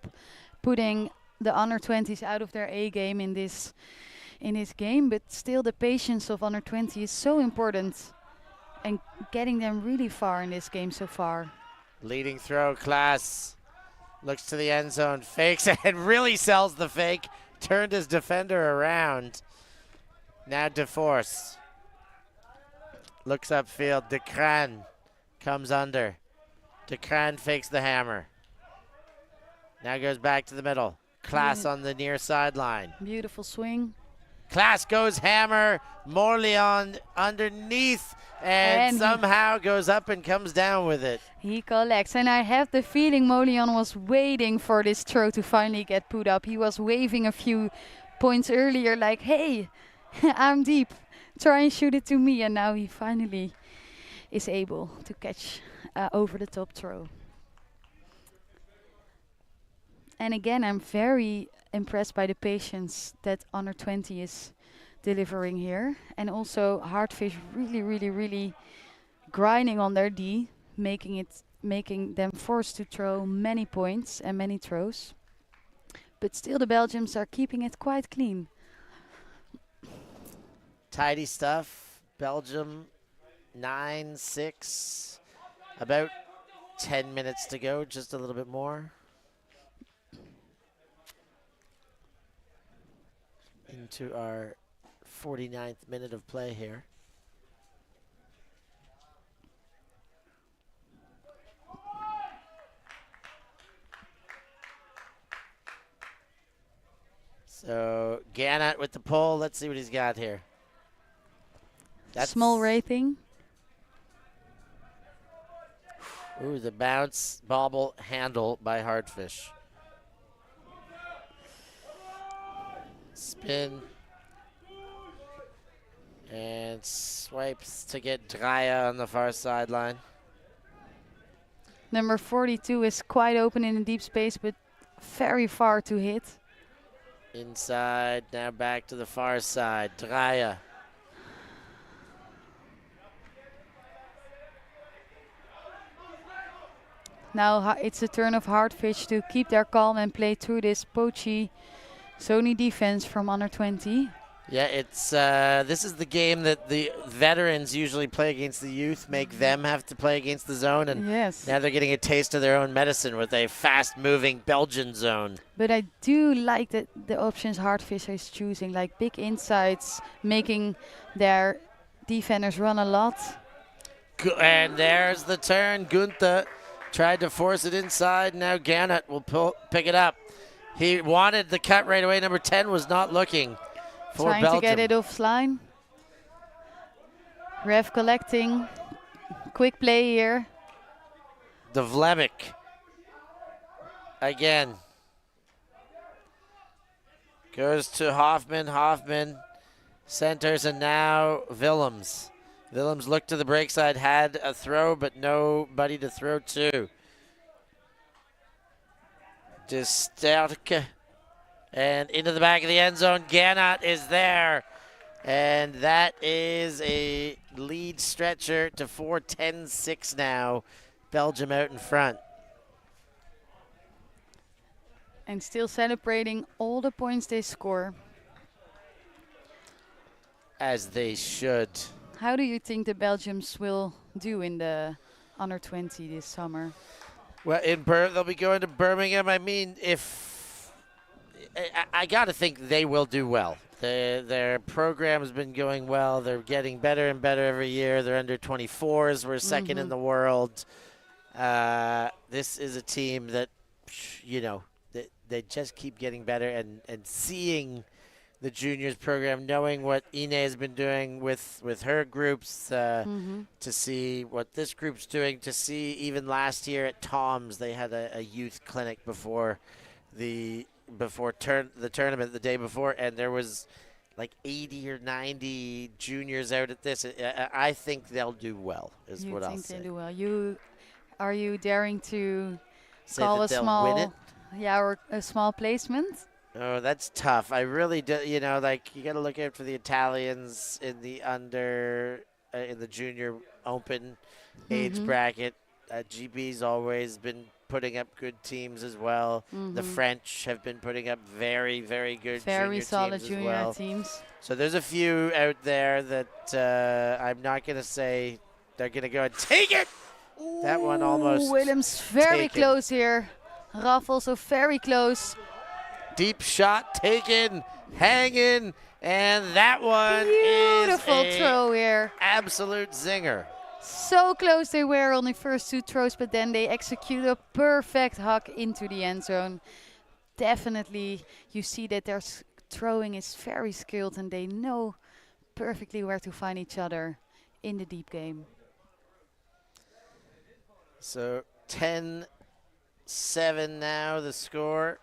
putting the under 20s out of their A game in this game, but still the patience of under 20 is so important and getting them really far in this game so far. Leading throw, Klaas looks to the end zone, fakes and really sells the fake. Turned his defender around. Now DeForce looks upfield. De Kraan comes under. De Kraan fakes the hammer. Now goes back to the middle. Klaas on the near sideline. Beautiful swing. Klaas goes hammer. Morlion underneath and somehow goes up and comes down with it. He collects, and I have the feeling Morlion was waiting for this throw to finally get put up. He was waving a few points earlier like, hey, I'm deep. Try and shoot it to me. And now he finally is able to catch over the top throw. And again, I'm very impressed by the patience that under 20 is delivering here. And also Hardfisch really grinding on their D, making them forced to throw many points and many throws. But still the Belgians are keeping it quite clean. Tidy stuff. Belgium 9-6. About 10 minutes to go, just a little bit more. into our 49th minute of play here. So Gannett with the pull. Let's see what he's got here. That's Small rating. Ooh, the bounce bobble handle by Hardfisch. Spin. And swipes to get Dreyer on the far sideline. Number 42 is quite open in the deep space, but very far to hit. Inside, now back to the far side. Dreyer. Now it's the turn of Hardfisch to keep their calm and play through this poachy Sony defense from under 20. Yeah, it's this is the game that the veterans usually play against the youth, make them have to play against the zone, and yes. Now they're getting a taste of their own medicine with a fast-moving Belgian zone. But I do like the options Hardfisch is choosing, like big insides, making their defenders run a lot. And there's the turn. Gunther tried to force it inside. Now Gannett will pick it up. He wanted the cut right away. Number 10 was not looking for Trying Belgium. to get it offline. Ref collecting. Quick play here. The Vlemek. Again. Goes to Hoffman. Hoffman centers, and now Willems. Willems looked to the break side, had a throw, but nobody to throw to. De Sterke. And into the back of the end zone. Gannett is there. And that is a lead stretcher to 4-10-6 now. Belgium out in front. And still celebrating all the points they score. As they should. How do you think the Belgians will do in the under 20 this summer? Well, they'll be going to Birmingham. I mean, I got to think they will do well. Their program has been going well. They're getting better and better every year. They're under 24s. We're second in the world. This is a team that, you know, they just keep getting better, and seeing the juniors program, knowing what Ine has been doing with her groups, to see what this group's doing, to see even last year at Tom's, they had a youth clinic before the tournament the day before, and there was like 80 or 90 juniors out at this. I think they'll do well, is what I'll say. You think they do well. Are you daring to Say call that a they'll small, win it? or a small placement? Oh, that's tough. I really do. You know, like, you got to look out for the Italians in the in the junior open age bracket. GB's always been putting up good teams as well. The French have been putting up very, very good very solid teams junior as well. teams. So there's a few out there that I'm not going to say they're going to go and take it. That one almost Willems very taken. close here. Raf also very close. Deep shot taken, hanging, and that one Beautiful is throw here. absolute zinger. So close they were on the first two throws, but then they execute a perfect huck into the end zone. Definitely, you see that their throwing is very skilled, and they know perfectly where to find each other in the deep game. So 10-7 now, the score.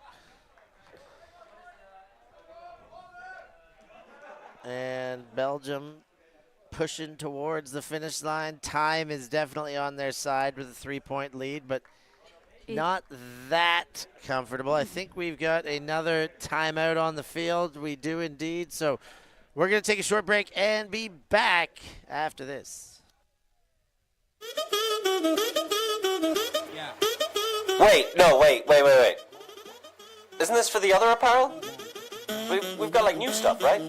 And Belgium pushing towards the finish line. Time is definitely on their side with a 3-point lead, but not that comfortable. I think we've got another timeout on the field. We do indeed. So we're going to take a short break and be back after this. Wait. Isn't this for the other apparel? We've got like new stuff, right?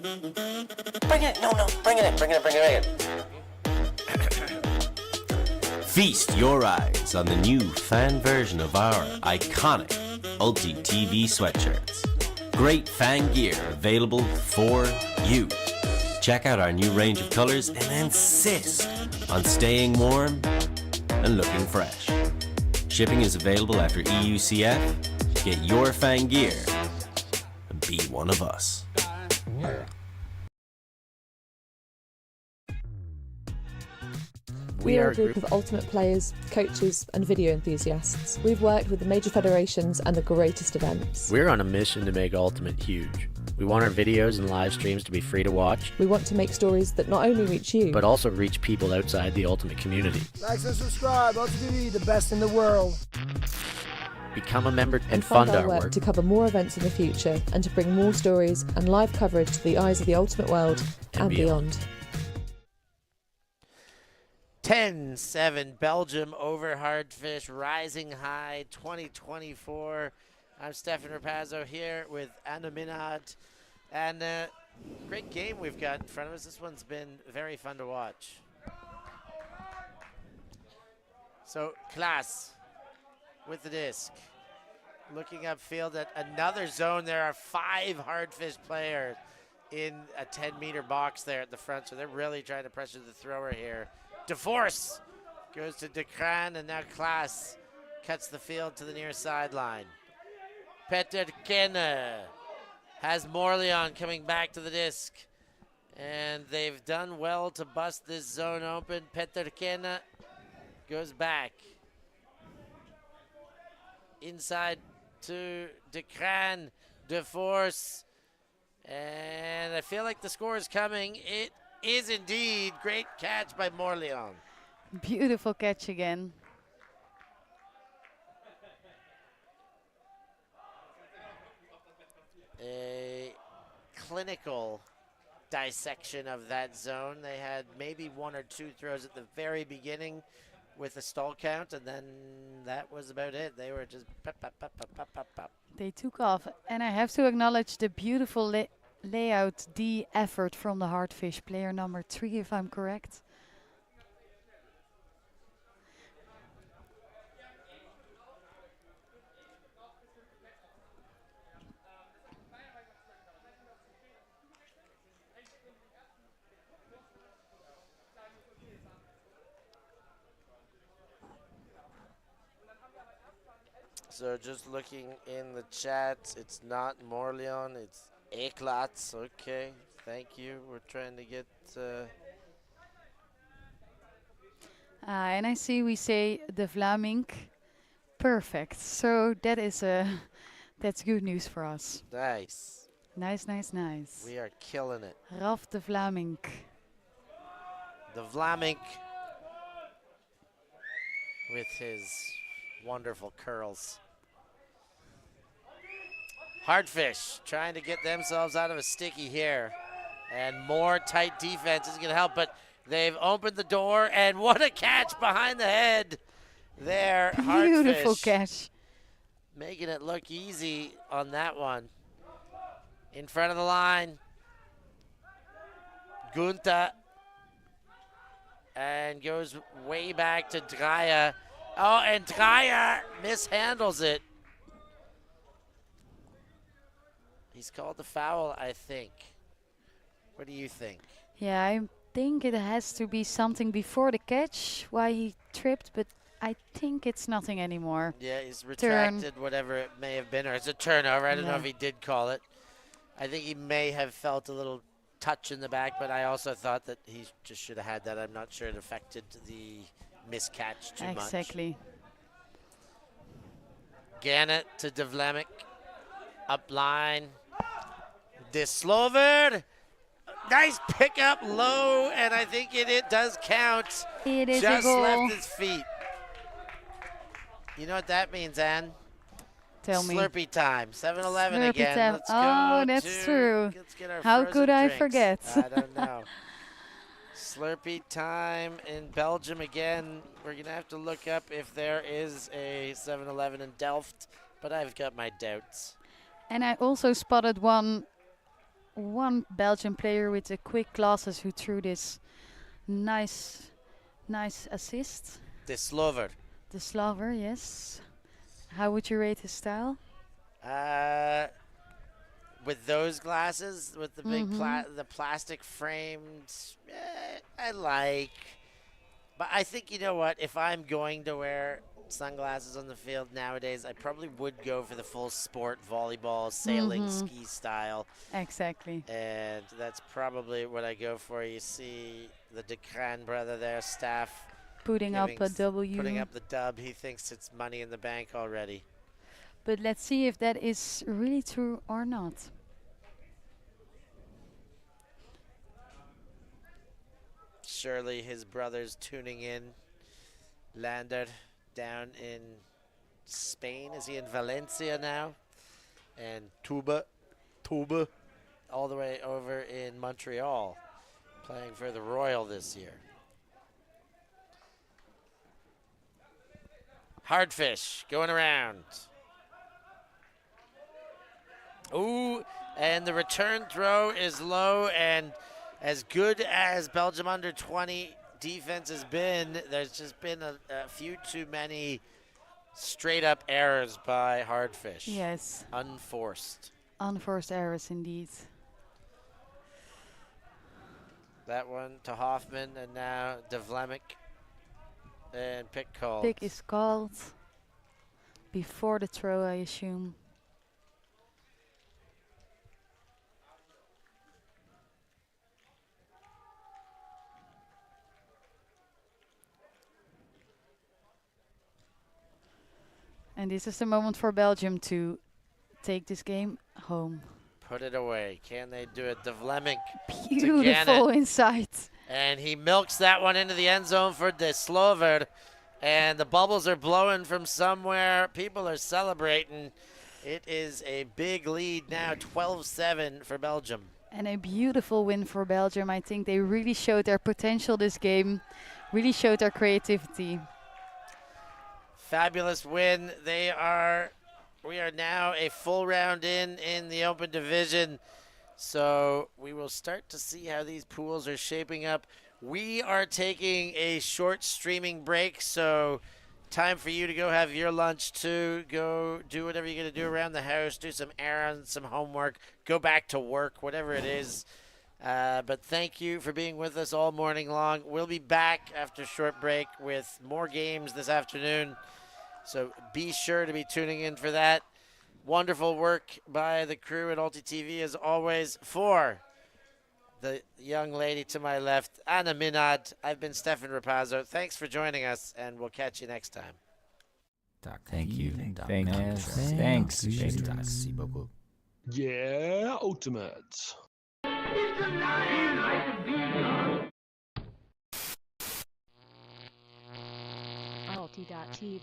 Bring it in. Feast your eyes on the new fan version of our iconic ULTI.TV sweatshirts. Great fan gear available for you. Check out our new range of colors and insist on staying warm and looking fresh. Shipping is available after EUCF. Get your fan gear and be one of us. We are a group of ultimate players, coaches and video enthusiasts. We've worked with the major federations and the greatest events. We're on a mission to make Ultimate huge. We want our videos and live streams to be free to watch, We want to make stories that not only reach you, but also reach people outside the Ultimate community. Like and subscribe, ULTI.TV, the best in the world. Become a member and fund fund our work to cover more events in the future and to bring more stories and live coverage to the eyes of the ultimate world and beyond. 10-7 Belgium over Hardfisch, rising high 2024. I'm Stefan Rapazzo here with Anna Minad. And great game we've got in front of us. This one's been very fun to watch. So Klaas with the disc. Looking upfield at another zone. There are 5 Hardfisch players in a 10-meter box there at the front. So they're really trying to pressure the thrower here. DeForce goes to De Craan, and now Klaas cuts the field to the near sideline. Peter Kenne has Morleon coming back to the disc. And they've done well to bust this zone open. Peter Kenne goes back. Inside to De Craan, DeForce. And I feel like the score is coming. It is indeed. Great catch by Morleon. Beautiful catch again. A clinical dissection of that zone. They had maybe 1 or 2 throws at the very beginning with a stall count, and then that was about it. They were just pop, pop, pop, pop, pop, pop, pop. They took off. And I have to acknowledge the beautiful layout D effort from the Hardfisch player number 3, if I'm correct. So just looking in the chat, it's not Morleon, it's Eklats. Okay, thank you. We're trying to get... And I see we say the Vlaming. Perfect. So that is that's good news for us. Nice. Nice, nice, nice. We are killing it. Ralf de Vlaming. The Vlaming with his wonderful curls. Hardfisch trying to get themselves out of a sticky here. And more tight defense isn't going to help, but they've opened the door, and what a catch behind the head there. Beautiful Hardfisch catch. making it look easy on that one. In front of the line, Gunther, and goes way back to Dreyer. Oh, and Dreyer mishandles it. He's called the foul, I think. What do you think? Yeah, I think it has to be something before the catch, why he tripped, but I think it's nothing anymore. Yeah, he's retracted Turn. whatever it may have been, or it's a turnover. I don't know Yeah. if he did call it. I think he may have felt a little touch in the back, but I also thought that he just should have had that. I'm not sure it affected the miscatch too much. Exactly. Gannett to De Vlaming. Up line. De Slover. Nice pickup low, and I think it does count. It is Just a goal. left his feet. You know what that means, Anne? Tell me. Slurpee time. 7-Eleven Slurpee again. time. Let's Oh, go that's to- true. Let's get our How frozen could I drinks. forget? I don't know. Slurpee time in Belgium again. We're going to have to look up if there is a 7-Eleven in Delft, but I've got my doubts. And I also spotted one Belgian player with the quick glasses who threw this nice assist. De Slover. The Slaver, yes. How would you rate his style? with those glasses, with the big the plastic framed, I like. But I think, you know what, if I'm going to wear sunglasses on the field nowadays, I probably would go for the full sport volleyball, sailing, ski style. Exactly. And that's probably what I go for. You see the Decran brother there, Staff. Putting up a W. Putting up the dub. He thinks it's money in the bank already. But let's see if that is really true or not. Surely his brother's tuning in. Lander down in Spain. Is he in Valencia now? And Tuba, all the way over in Montreal, playing for the Royal this year. Hardfisch going around. Ooh, and the return throw is low, and as good as Belgium under 20 defense has been, there's just been a few too many straight up errors by Hardfisch. Yes. Unforced. Unforced errors indeed. That one to Hoffman, and now De Vlemick. And pick called. Pick is called before the throw, I assume. And this is the moment for Belgium to take this game home. Put it away. Can they do it? De Vlemick. Beautiful inside. And he milks that one into the end zone for De Slover. And the bubbles are blowing from somewhere. People are celebrating. It is a big lead now, 12-7 for Belgium. And a beautiful win for Belgium. I think they really showed their potential this game. Really showed their creativity. Fabulous win. We are now a full round in the open division. So we will start to see how these pools are shaping up. We are taking a short streaming break, so time for you to go have your lunch too. Go do whatever you're going to do around the house, do some errands, some homework, go back to work, whatever it is. But thank you for being with us all morning long. We'll be back after a short break with more games this afternoon. So be sure to be tuning in for that. Wonderful work by the crew at ULTI.TV as always. For the young lady to my left, Anna Minad, I've been Stefan Rapazzo. Thanks for joining us, and we'll catch you next time. Thank you. Thanks. Yeah, ultimate. ULTI.TV.